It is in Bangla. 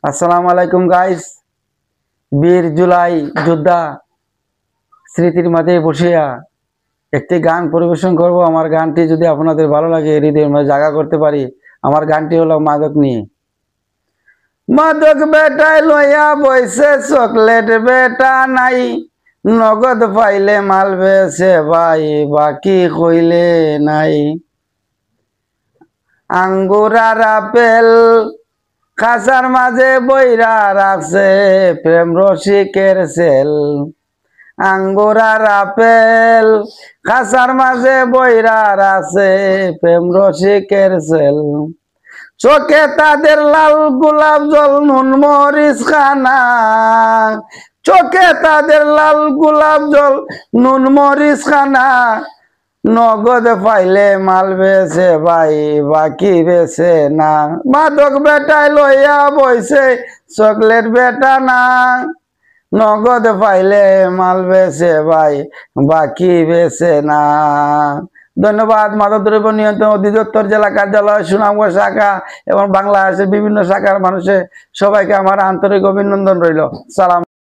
আসসালামু আলাইকুম গাইস। বীর জুলাই যোদ্ধা স্মৃতির মাঝে বসিয়া একটি গান পরিবেশন করব। আমার গানটি যদি আপনাদের ভালো লাগে, হৃদয়ের মাঝে জায়গা করতে পারি। আমার গানটি হলো মাদক নিয়ে। মাদক বেটায় লইয়া বইছে চকলেট বেটা নাই, নগদ পাইলে মাল বেছে ভাই বাকি কইলে নাই। আঙ্গুর আর আপেল খাঁচার মাঝে বইরা রাখছে প্রেম রসিকের সেল। আঙ্গুর আর আপেল খাঁচার মাঝে বইরা রাখছে প্রেম রসিকের সেল। চোখে তাদের লাল গোলাপ জল নুন মরিচ খানা, চোখে তাদের লাল গোলাপ জল নুন মরিচ খানা। নগদ পাইলে মাল বেছে ভাই বাকি বেছে না। মাদক বেটায় লইয়া বইছে চকলেট বেটা না, নগদ পাইলে মাল বেছে ভাই বাকি বেছে না। ধন্যবাদ। মাদক দ্রব্য নিয়ন্ত্রণ অধিদপ্তর জেলা কার্যালয় সুনামগঞ্জ শাখা এবং বাংলাদেশের বিভিন্ন শাখার মানুষের সবাইকে আমার আন্তরিক অভিনন্দন রইল। সালাম।